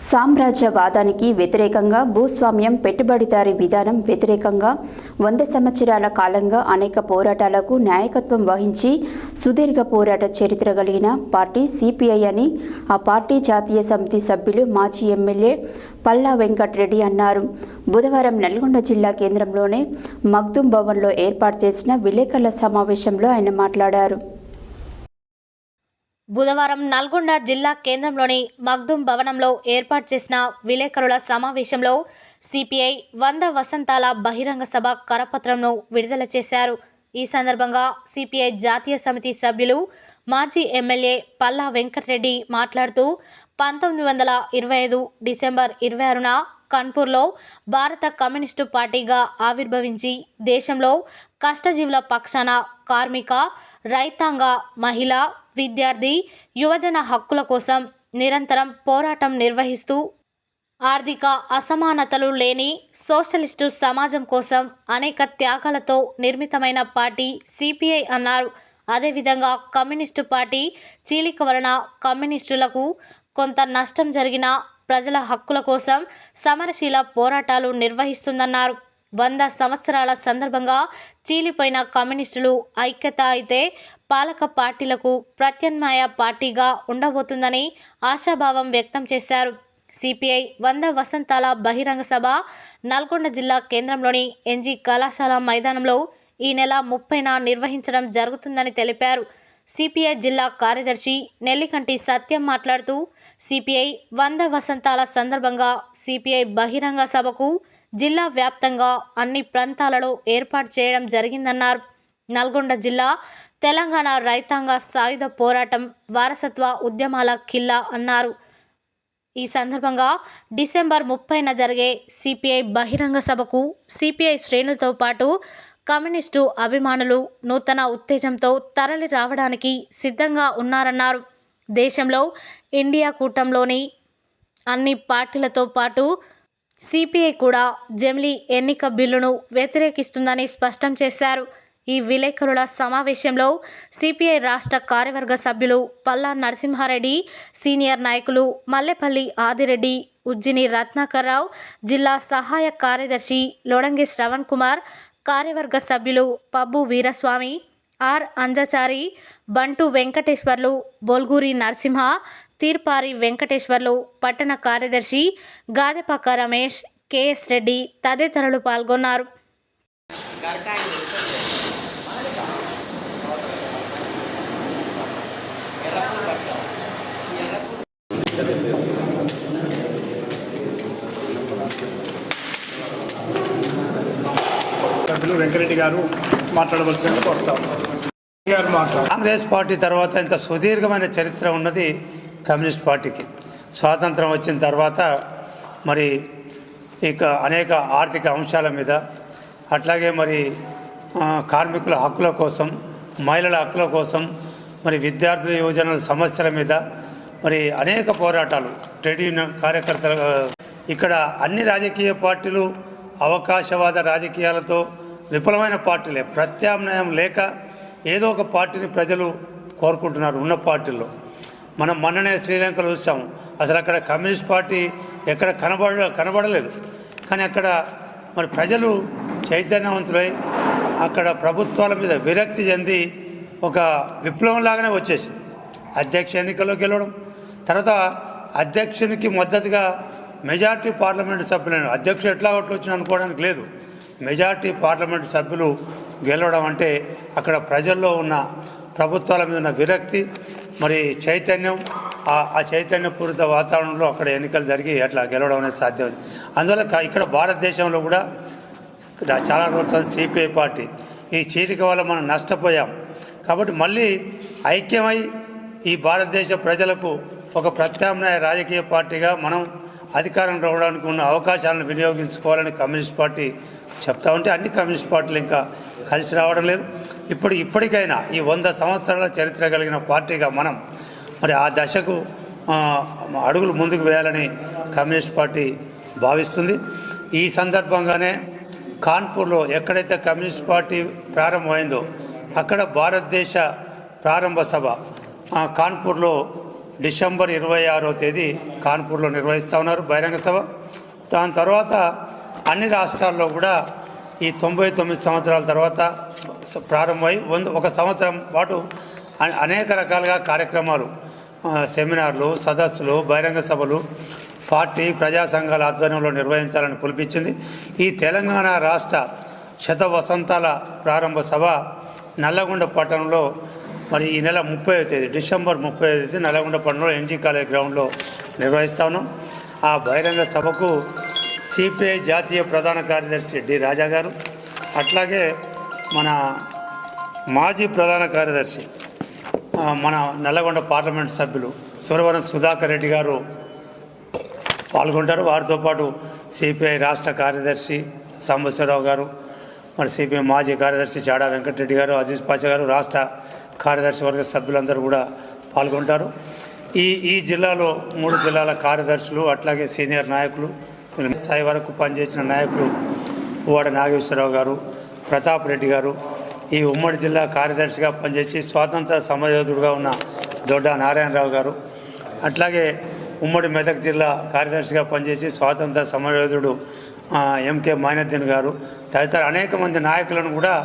సామ్రాజ్యవాదానికి వ్యతిరేకంగా భూస్వామ్యం పెట్టుబడిదారీ విధానం వ్యతిరేకంగా 100 సంవత్సరాల కాలంగా అనేక పోరాటాలకు నాయకత్వం వహించి సుదీర్ఘ పోరాట చరిత్ర కలిగిన పార్టీ సిపిఐ అని ఆ పార్టీ జాతీయ సమితి సభ్యులు మాజీ ఎమ్మెల్యే పల్లా వెంకటరెడ్డి అన్నారు. బుధవారం నల్గొండ జిల్లా కేంద్రంలోని మగ్దుం భవన్లో ఏర్పాటు చేసిన విలేకరుల సమావేశంలో ఆయన మాట్లాడారు. బుధవారం నల్గొండ జిల్లా కేంద్రంలోని మగ్దుం భవనంలో ఏర్పాటు చేసిన విలేకరుల సమావేశంలో సిపిఐ 100 వసంతాల బహిరంగ సభ కరపత్రంను విడుదల చేశారు. ఈ సందర్భంగా సిపిఐ జాతీయ సమితి సభ్యులు మాజీ ఎమ్మెల్యే పల్లా వెంకటరెడ్డి మాట్లాడుతూ 1925 డిసెంబర్ 26న కాన్పూర్లో భారత కమ్యూనిస్టు పార్టీగా ఆవిర్భవించి దేశంలో కష్టజీవుల పక్షాన కార్మిక, రైతాంగ, మహిళా, విద్యార్థి, యువజన హక్కుల కోసం నిరంతరం పోరాటం నిర్వహిస్తూ ఆర్థిక అసమానతలు లేని సోషలిస్టు సమాజం కోసం అనేక త్యాగాలతో నిర్మితమైన పార్టీ సిపిఐ అన్నారు. అదేవిధంగా కమ్యూనిస్టు పార్టీ చీలిక వలన కమ్యూనిస్టులకు కొంత నష్టం జరిగిన ప్రజల హక్కుల కోసం సమరశీల పోరాటాలు నిర్వహిస్తుందన్నారు. 100 సంవత్సరాల సందర్భంగా చీలిపోయిన కమ్యూనిస్టులు ఐక్యత అయితే పాలక పార్టీలకు ప్రత్యామ్నాయ పార్టీగా ఉండబోతుందని ఆశాభావం వ్యక్తం చేశారు. సిపిఐ 100 వసంతాల బహిరంగ సభ నల్గొండ జిల్లా కేంద్రంలోని ఎన్జీ కళాశాల మైదానంలో ఈ నెల 30న నిర్వహించడం జరుగుతుందని తెలిపారు. సిపిఐ జిల్లా కార్యదర్శి నెల్లికంటి సత్యం మాట్లాడుతూ సిపిఐ 100 వసంతాల సందర్భంగా సిపిఐ బహిరంగ సభకు జిల్లా వ్యాప్తంగా అన్ని ప్రాంతాలలో ఏర్పాటు చేయడం జరిగిందన్నారు. నల్గొండ జిల్లా తెలంగాణ రైతాంగ సాయుధ పోరాటం వారసత్వ ఉద్యమాల కిల్లా అన్నారు. ఈ సందర్భంగా డిసెంబర్ 30న జరిగే సిపిఐ బహిరంగ సభకు సిపిఐ శ్రేణులతో పాటు కమ్యూనిస్టు అభిమానులు నూతన ఉత్తేజంతో తరలి రావడానికి సిద్ధంగా ఉన్నారన్నారు. దేశంలో ఇండియా కూటమిలోని అన్ని పార్టీలతో పాటు సిపిఐ కూడా జమిలీ ఎన్నిక బిల్లును వ్యతిరేకిస్తుందని స్పష్టం చేశారు. ఈ విలేకరుల సమావేశంలో సిపిఐ రాష్ట్ర కార్యవర్గ సభ్యులు పల్లా నరసింహారెడ్డి, సీనియర్ నాయకులు మల్లెపల్లి ఆదిరెడ్డి, ఉజ్జిని రత్నాకర్రావు, జిల్లా సహాయ కార్యదర్శి లోడంగి శ్రవణ్ కుమార్, కార్యవర్గ సభ్యులు పబ్బు వీరస్వామి, ఆర్ అంజచారి, బంటు వెంకటేశ్వర్లు, బొల్గూరి నరసింహ, తీర్పారి వెంకటేశ్వర్లు, పట్టణ కార్యదర్శి గాదెపాక రమేష్, కెఎస్ రెడ్డి తదితరులు పాల్గొన్నారు. వెంకరెడ్డి గారు మాట్లాడవలసింది కోరుతాం. కాంగ్రెస్ పార్టీ తర్వాత ఇంత సుదీర్ఘమైన చరిత్ర ఉన్నది కమ్యూనిస్ట్ పార్టీకి. స్వాతంత్రం వచ్చిన తర్వాత మరి ఇక అనేక ఆర్థిక అంశాల మీద, అట్లాగే మరి కార్మికుల హక్కుల కోసం, మహిళల హక్కుల కోసం, మరి విద్యార్థుల యువజనుల సమస్యల మీద మరి అనేక పోరాటాలు ట్రేడ్ యూనియన్ కార్యకర్తలు. ఇక్కడ అన్ని రాజకీయ పార్టీలు అవకాశవాద రాజకీయాలతో విఫలమైన పార్టీలే. ప్రత్యామ్నాయం లేక ఏదో ఒక పార్టీని ప్రజలు కోరుకుంటున్నారు ఉన్న పార్టీల్లో. మనం మొన్ననే శ్రీలంకలో చూసాము. అసలు అక్కడ కమ్యూనిస్ట్ పార్టీ ఎక్కడ కనబడలేదు. కానీ అక్కడ మరి ప్రజలు చైతన్యవంతులై అక్కడ ప్రభుత్వాల మీద విరక్తి చెంది ఒక విప్లవంలాగానే వచ్చేసింది. అధ్యక్ష ఎన్నికల్లో గెలవడం, తర్వాత అధ్యక్షునికి మద్దతుగా మెజార్టీ పార్లమెంటు సభ్యులను, అధ్యక్షుడు ఎట్లా ఓట్లు వచ్చిన అనుకోవడానికి లేదు, మెజార్టీ పార్లమెంటు సభ్యులు గెలవడం అంటే అక్కడ ప్రజల్లో ఉన్న ప్రభుత్వాల మీద ఉన్న విరక్తి, మరి చైతన్యం, ఆ చైతన్యపూరిత వాతావరణంలో అక్కడ ఎన్నికలు జరిగి అట్లా గెలవడం అనేది సాధ్యమైంది. అందువల్ల ఇక్కడ భారతదేశంలో కూడా చాలా రోజులు సిపిఐ పార్టీ ఈ చీలిక వల్ల మనం నష్టపోయాం. కాబట్టి మళ్ళీ ఐక్యమై ఈ భారతదేశ ప్రజలకు ఒక ప్రత్యామ్నాయ రాజకీయ పార్టీగా మనం అధికారం రావడానికి ఉన్న అవకాశాలను వినియోగించుకోవాలని కమ్యూనిస్ట్ పార్టీ చెప్తా ఉంటే అన్ని కమ్యూనిస్ట్ పార్టీలు ఇంకా కలిసి రావడం లేదు. ఇప్పటికైనా ఈ 100 సంవత్సరాల చరిత్ర కలిగిన పార్టీగా మనం మరి ఆ దశకు అడుగులు ముందుకు వేయాలని కమ్యూనిస్ట్ పార్టీ భావిస్తుంది. ఈ సందర్భంగానే కాన్పూర్లో ఎక్కడైతే కమ్యూనిస్ట్ పార్టీ ప్రారంభమైందో అక్కడ భారతదేశ ప్రారంభ సభ కాన్పూర్లో డిసెంబర్ 26వ తేదీ కాన్పూర్లో నిర్వహిస్తూ ఉన్నారు బహిరంగ సభ. దాని తర్వాత అన్ని రాష్ట్రాల్లో కూడా ఈ 99 సంవత్సరాల తర్వాత ప్రారంభమై ఒక సంవత్సరం పాటు అనేక రకాలుగా కార్యక్రమాలు, సెమినార్లు, సదస్సులు, బహిరంగ సభలు పార్టీ ప్రజా సంఘాల ఆధ్వర్యంలో నిర్వహించాలని పిలుపునిచ్చింది. ఈ తెలంగాణ రాష్ట్ర శత వసంతాల ప్రారంభ సభ నల్లగొండ పట్టణంలో మరి ఈ నెల 30వ తేదీ డిసెంబర్ 30వ తేదీ నల్లగొండ పట్టణంలో ఎన్జీ కాలేజ్ గ్రౌండ్లో నిర్వహిస్తా ఉన్నాం. ఆ బహిరంగ సభకు సిపిఐ జాతీయ ప్రధాన కార్యదర్శి డి రాజా గారు, అట్లాగే మన మాజీ ప్రధాన కార్యదర్శి మన నల్లగొండ పార్లమెంట్ సభ్యులు సురవరం సుధాకర్ రెడ్డి గారు పాల్గొంటారు. వారితో పాటు సిపిఐ రాష్ట్ర కార్యదర్శి సాంబశివరావు గారు, మరి సిపిఐ మాజీ కార్యదర్శి చాడా వెంకటరెడ్డి గారు, అజీజ్ పాషా గారు, రాష్ట్ర కార్యదర్శి వర్గ సభ్యులందరూ కూడా పాల్గొంటారు. ఈ జిల్లాలో 3 జిల్లాల కార్యదర్శులు, అట్లాగే సీనియర్ నాయకులు, స్థాయి వరకు పనిచేసిన నాయకులు పువ్వాడ నాగేశ్వరరావు గారు, ప్రతాప్ రెడ్డి గారు, ఈ ఉమ్మడి జిల్లా కార్యదర్శిగా పనిచేసి స్వాతంత్ర సమరయోధుడుగా ఉన్న దొడ్డ నారాయణరావు గారు, అట్లాగే ఉమ్మడి మెదక్ జిల్లా కార్యదర్శిగా పనిచేసి స్వాతంత్ర సమరయోధుడు ఎంకే మైనుద్దీన్ గారు తదితర అనేక మంది నాయకులను కూడా